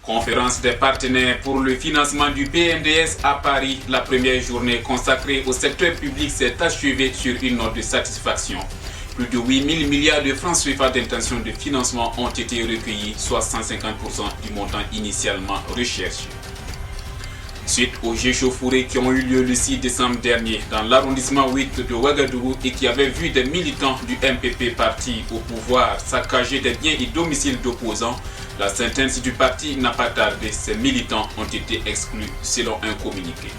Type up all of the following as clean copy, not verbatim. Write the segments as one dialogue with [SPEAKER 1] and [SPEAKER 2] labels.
[SPEAKER 1] Conférence des partenaires pour le financement du PNDS à Paris. La première journée consacrée au secteur public s'est achevée sur une note de satisfaction. Plus de 8 000 milliards de francs CFA d'intention de financement ont été recueillis, soit 150% du montant initialement recherché. Suite aux échauffourées qui ont eu lieu le 6 décembre dernier dans l'arrondissement 8 de Ouagadougou et qui avaient vu des militants du MPP parti au pouvoir saccager des biens et domiciles d'opposants, la sentence du parti n'a pas tardé. Ces militants ont été exclus selon un communiqué.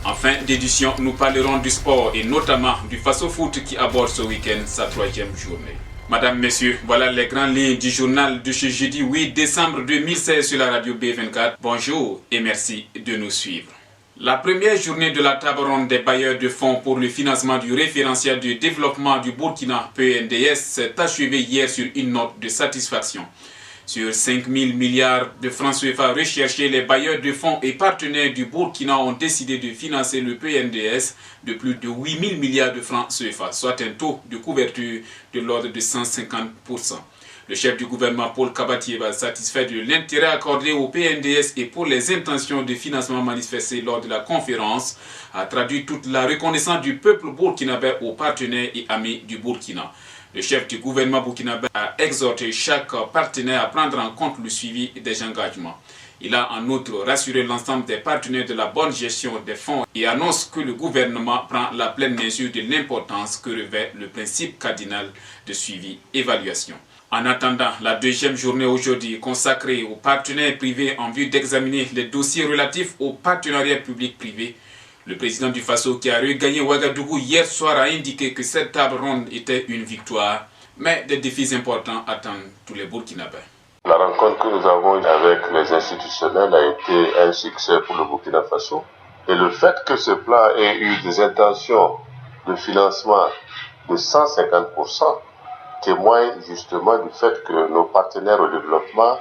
[SPEAKER 1] En fin d'édition, nous parlerons du sport et notamment du Faso Foot qui aborde ce week-end sa 3e journée. Madame, Messieurs, voilà les grandes lignes du journal de ce jeudi 8 décembre 2016 sur la radio B24. Bonjour et merci de nous suivre. La première journée de la table ronde des bailleurs de fonds pour le financement du référentiel de développement du Burkina PNDS s'est achevée hier sur une note de satisfaction. Sur 5 000 milliards de francs CFA recherchés, les bailleurs de fonds et partenaires du Burkina ont décidé de financer le PNDS de plus de 8 000 milliards de francs CFA, soit un taux de couverture de l'ordre de 150%. Le chef du gouvernement, Paul Kabatieba, satisfait de l'intérêt accordé au PNDS et pour les intentions de financement manifestées lors de la conférence, a traduit toute la reconnaissance du peuple burkinabé aux partenaires et amis du Burkina. Le chef du gouvernement burkinabé a exhorté chaque partenaire à prendre en compte le suivi des engagements. Il a en outre rassuré l'ensemble des partenaires de la bonne gestion des fonds et annonce que le gouvernement prend la pleine mesure de l'importance que revêt le principe cardinal de suivi-évaluation. En attendant la 2e journée aujourd'hui consacrée aux partenaires privés en vue d'examiner les dossiers relatifs au partenariat public-privé, le président du Faso qui a regagné Ouagadougou hier soir a indiqué que cette table ronde était une victoire, mais des défis importants attendent tous les Burkinabés.
[SPEAKER 2] La rencontre que nous avons eue avec les institutionnels a été un succès pour le Burkina Faso. Et le fait que ce plan ait eu des intentions de financement de 150% témoigne justement du fait que nos partenaires au développement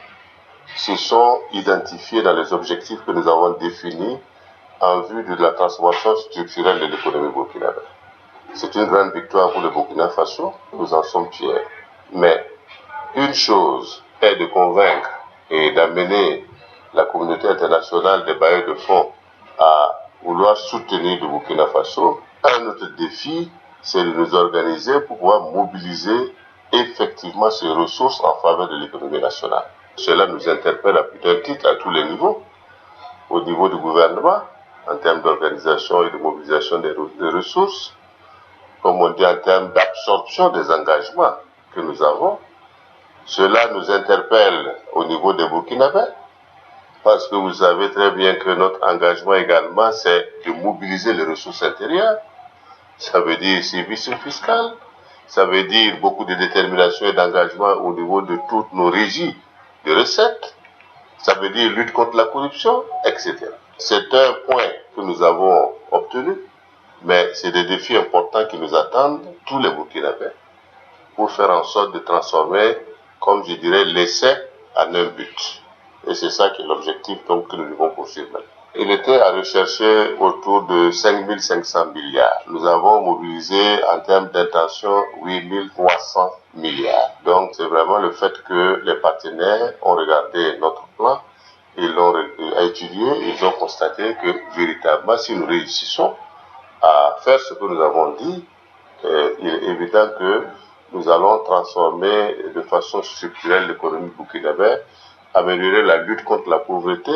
[SPEAKER 2] se sont identifiés dans les objectifs que nous avons définis en vue de la transformation structurelle de l'économie burkinabé. C'est une grande victoire pour le Burkina Faso, nous en sommes fiers. Mais une chose est de convaincre et d'amener la communauté internationale des bailleurs de fonds à vouloir soutenir le Burkina Faso. Un autre défi, c'est de nous organiser pour pouvoir mobiliser effectivement ces ressources en faveur de l'économie nationale. Cela nous interpelle à plus d'un titre à tous les niveaux, au niveau du gouvernement, en termes d'organisation et de mobilisation des ressources, comme on dit en termes d'absorption des engagements que nous avons. Cela nous interpelle au niveau des Burkinabés, parce que vous savez très bien que notre engagement également, c'est de mobiliser les ressources intérieures. Ça veut dire service fiscal, ça veut dire beaucoup de détermination et d'engagement au niveau de toutes nos régies de recettes, ça veut dire lutte contre la corruption, etc. C'est un point que nous avons obtenu, mais c'est des défis importants qui nous attendent, tous les Burkinabés, pour faire en sorte de transformer, comme je dirais, l'essai en un but. Et c'est ça qui est l'objectif donc, que nous devons poursuivre. Il était à rechercher autour de 5 500 milliards. Nous avons mobilisé en termes d'intention 8 300 milliards. Donc c'est vraiment le fait que les partenaires ont regardé notre plan, ils l'ont étudié, ils ont constaté que véritablement si nous réussissons à faire ce que nous avons dit, il est évident que nous allons transformer de façon structurelle l'économie burkinabé, améliorer la lutte contre la pauvreté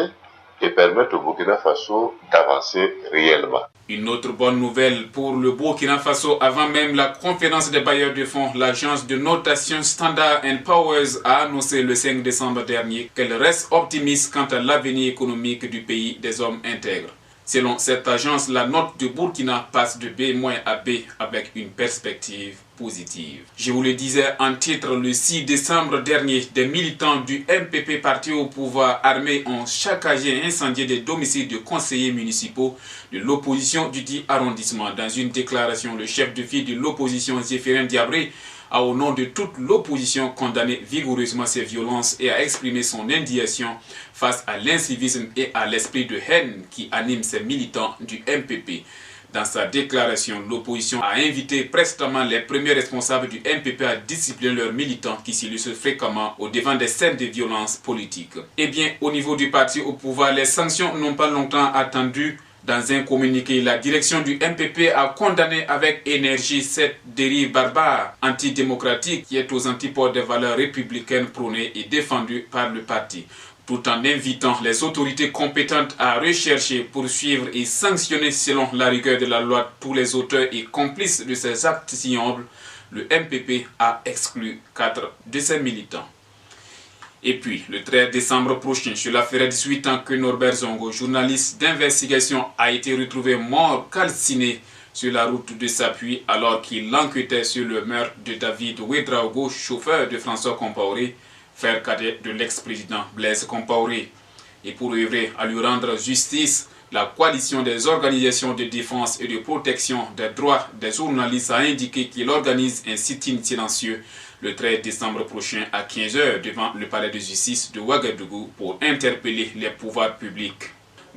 [SPEAKER 2] et permettre au Burkina Faso d'avancer réellement.
[SPEAKER 1] Une autre bonne nouvelle pour le Burkina Faso, avant même la conférence des bailleurs de fonds, l'agence de notation Standard & Poor's a annoncé le 5 décembre dernier qu'elle reste optimiste quant à l'avenir économique du pays des hommes intègres. Selon cette agence, la note de Burkina passe de B- à B avec une perspective positive. Je vous le disais en titre, le 6 décembre dernier, des militants du MPP parti au pouvoir armés ont saccagé et incendié des domiciles de conseillers municipaux de l'opposition du dit arrondissement. Dans une déclaration, le chef de file de l'opposition, Zéphirin Diabré, a au nom de toute l'opposition condamné vigoureusement ces violences et a exprimé son indignation face à l'incivisme et à l'esprit de haine qui anime ces militants du MPP. Dans sa déclaration, l'opposition a invité prestement les premiers responsables du MPP à discipliner leurs militants qui s'illustrent fréquemment au devant des scènes de violence politique. Eh bien, au niveau du parti au pouvoir, les sanctions n'ont pas longtemps attendu. Dans un communiqué, la direction du MPP a condamné avec énergie cette dérive barbare antidémocratique qui est aux antipodes des valeurs républicaines prônées et défendues par le parti, tout en invitant les autorités compétentes à rechercher, poursuivre et sanctionner selon la rigueur de la loi tous les auteurs et complices de ces actes ignobles. Le MPP a exclu 4 de ses militants. Et puis, le 13 décembre prochain, cela ferait 18 ans que Norbert Zongo, journaliste d'investigation, a été retrouvé mort calciné sur la route de Sapuy alors qu'il enquêtait sur le meurtre de David Ouedraogo, chauffeur de François Compaoré, frère cadet de l'ex-président Blaise Compaoré. Et pour œuvrer à lui rendre justice, la coalition des organisations de défense et de protection des droits des journalistes a indiqué qu'il organise un sit-in silencieux le 13 décembre prochain à 15h devant le palais de justice de Ouagadougou pour interpeller les pouvoirs publics.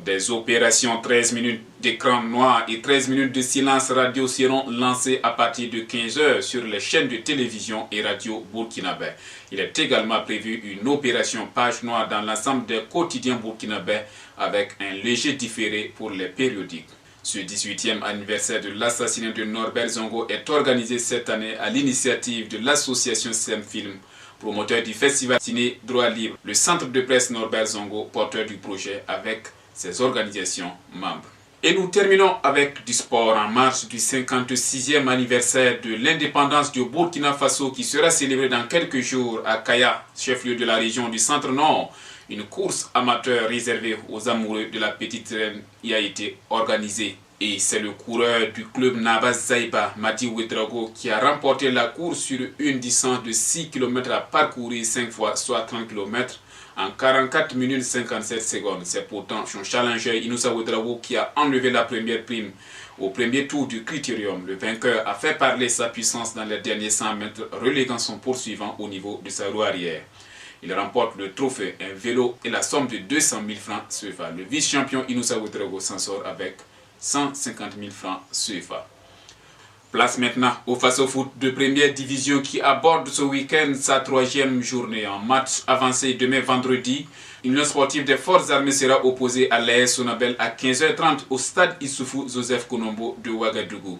[SPEAKER 1] Des opérations 13 minutes d'écran noir et 13 minutes de silence radio seront lancées à partir de 15h sur les chaînes de télévision et radio burkinabais. Il est également prévu une opération page noire dans l'ensemble des quotidiens burkinabais avec un léger différé pour les périodiques. Ce 18e anniversaire de l'assassinat de Norbert Zongo est organisé cette année à l'initiative de l'association Semfilm, promoteur du festival Ciné Droit Libre, le centre de presse Norbert Zongo, porteur du projet avec ses organisations membres. Et nous terminons avec du sport en marge du 56e anniversaire de l'indépendance du Burkina Faso qui sera célébré dans quelques jours à Kaya, chef-lieu de la région du Centre-Nord. Une course amateur réservée aux amoureux de la petite reine y a été organisée. Et c'est le coureur du club Nabas Zaïba, Madi Ouedraogo, qui a remporté la course sur une distance de 6 km à parcourir 5 fois, soit 30 km, en 44 minutes 57 secondes. C'est pourtant son challenger Inoussa Ouedraogo qui a enlevé la première prime. Au premier tour du Critérium, le vainqueur a fait parler sa puissance dans les derniers 100 mètres, reléguant son poursuivant au niveau de sa roue arrière. Il remporte le trophée, un vélo et la somme de 200 000 francs CFA. Le vice-champion Inoussa Ouedraogo s'en sort avec 150 000 francs CFA. Place maintenant au Faso-Foot de première division qui aborde ce week-end sa 3e journée. En match avancé demain vendredi, l'Union sportive des forces armées sera opposée à l'AS Sonabel à 15h30 au stade Issoufou Joseph Konombo de Ouagadougou.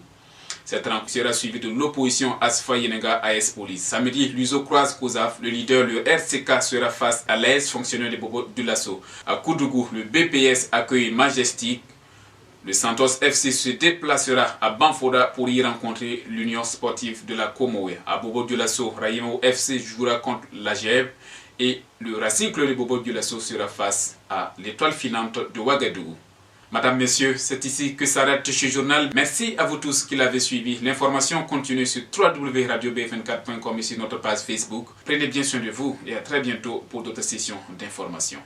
[SPEAKER 1] Cette rencontre sera suivie de l'opposition Asfa Yenega AS Police. Samedi, l'USO croise Kozaf, le leader, le RCK, sera face à l'AS fonctionnaire de Bobo Dioulasso. À Koudougou, le BPS accueille Majestic. Le Santos FC se déplacera à Banfoda pour y rencontrer l'Union sportive de la Comoé. À Bobo Dioulasso, Raïmo FC jouera contre l'AGEV et le Racing Club de Bobo Dioulasso sera face à l'Étoile filante de Ouagadougou. Madame, Messieurs, c'est ici que s'arrête ce journal. Merci à vous tous qui l'avez suivi. L'information continue sur www.radiobf24.com et sur notre page Facebook. Prenez bien soin de vous et à très bientôt pour d'autres sessions d'information.